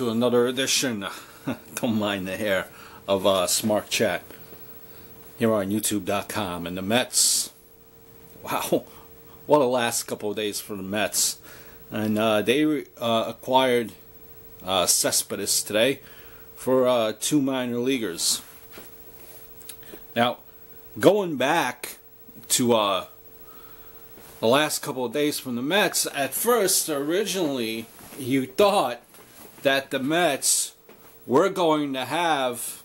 to another edition, don't mind the hair, of Smart Chat here on YouTube.com. And the Mets, wow, what a last couple of days for the Mets. And they acquired Cespedes today for 2 minor leaguers. Now, going back to the last couple of days from the Mets, at first, originally, you thought that the Mets were going to have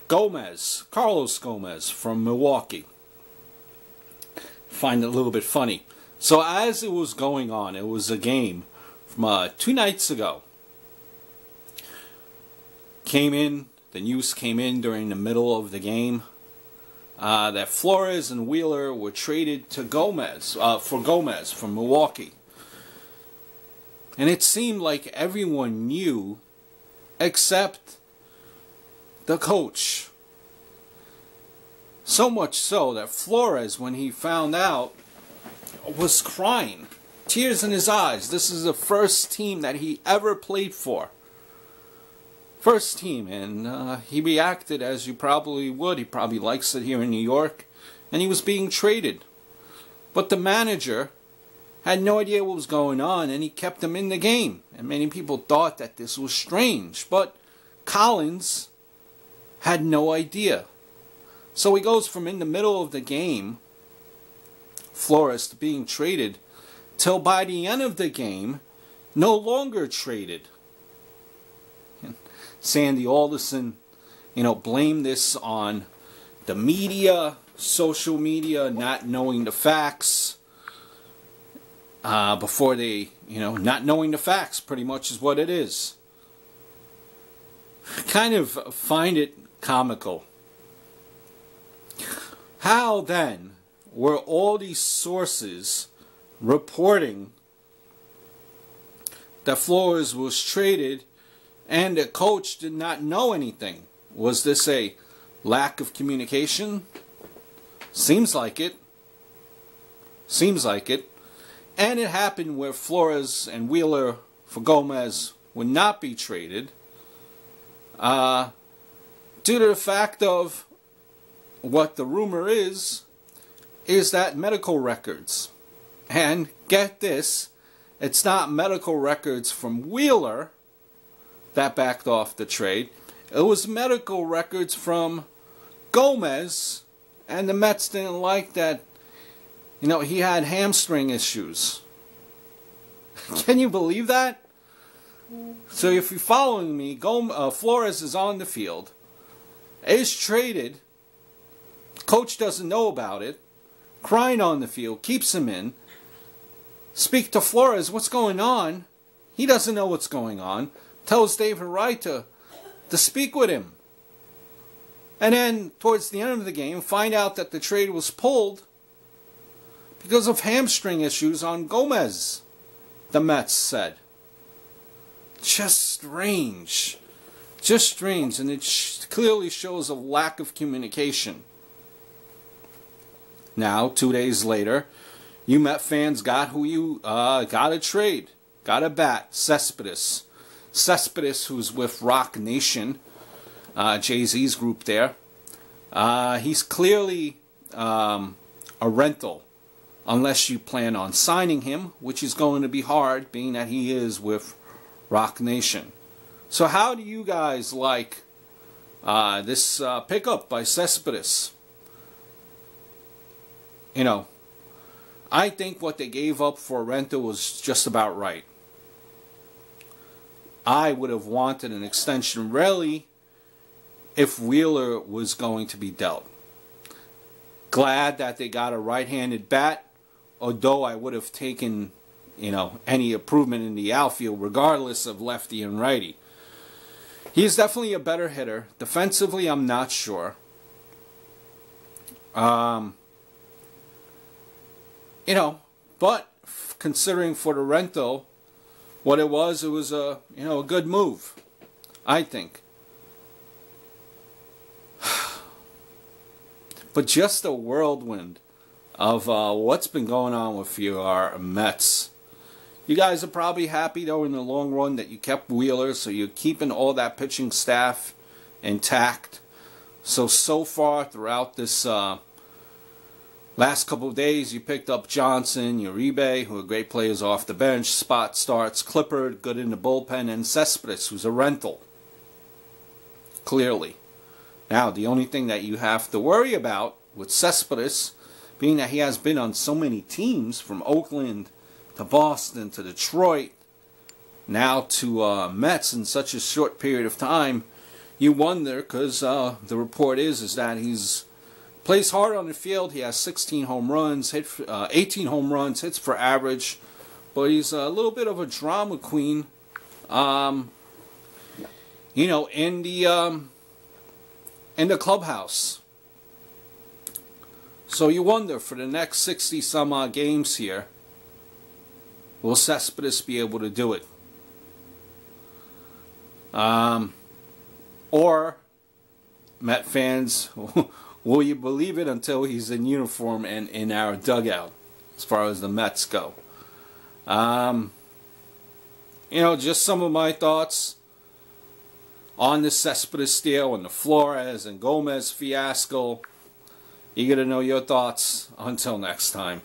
Carlos Gomez from Milwaukee. Find it a little bit funny. So as it was going on, it was a game from 2 nights ago. The news came in during the middle of the game that Flores and Wheeler were traded to Gomez from Milwaukee. And it seemed like everyone knew except the coach. So much so that Flores, when he found out, was crying. Tears in his eyes. This is the first team that he ever played for. First team, and he reacted as you probably would. He probably likes it here in New York, and he was being traded. But the manager had no idea what was going on, and he kept him in the game. And many people thought that this was strange, but Collins had no idea. So he goes from in the middle of the game, Flores, to being traded, till by the end of the game, no longer traded. Sandy Alderson, blamed this on the media, social media, not knowing the facts. Before they, not knowing the facts pretty much is what it is. Kind of find it comical. How then were all these sources reporting that Flores was traded and the coach did not know anything? Was this a lack of communication? Seems like it. Seems like it. And it happened where Flores and Wheeler for Gomez would not be traded due to the fact of what the rumor is that medical records, and get this, it's not medical records from Wheeler that backed off the trade. It was medical records from Gomez, and the Mets didn't like that. He had hamstring issues. Can you believe that? So if you're following me, Flores is on the field, is traded, coach doesn't know about it, crying on the field, keeps him in, speak to Flores, what's going on? He doesn't know what's going on. Tells David Wright to speak with him. And then, towards the end of the game, find out that the trade was pulled because of hamstring issues on Gomez, the Mets said. Just strange. Just strange. And it clearly shows a lack of communication. Now, 2 days later, you Met fans got who you got a trade. Got a bat, Cespedes. Cespedes, who's with Rock Nation, Jay-Z's group there. He's clearly a rental, unless you plan on signing him, which is going to be hard, being that he is with Rock Nation. So how do you guys like this pickup by Cespedes? I think what they gave up for a rental was just about right. I would have wanted an extension, really, if Wheeler was going to be dealt. Glad that they got a right-handed bat, although I would have taken, any improvement in the outfield, regardless of lefty and righty. He's definitely a better hitter. Defensively, I'm not sure. But considering for the rental, what it was a a good move, I think. But just a whirlwind of what's been going on with your Mets. You guys are probably happy, though, in the long run that you kept Wheeler, so you're keeping all that pitching staff intact. So far throughout this last couple of days, you picked up Johnson, Uribe, who are great players off the bench, spot starts, Clippard, good in the bullpen, and Cespedes, who's a rental. Clearly. Now, the only thing that you have to worry about with Cespedes, being that he has been on so many teams, from Oakland to Boston to Detroit, now to Mets in such a short period of time, you wonder, because the report is that he's plays hard on the field. He has 16 home runs, 18 home runs, hits for average, but he's a little bit of a drama queen, you know, in the clubhouse. So you wonder, for the next 60 some odd games here, will Cespedes be able to do it? Or, Met fans, will you believe it until he's in uniform and in our dugout, as far as the Mets go? You know, just some of my thoughts on the Cespedes deal and the Flores and Gomez fiasco. Eager to know your thoughts. Until next time.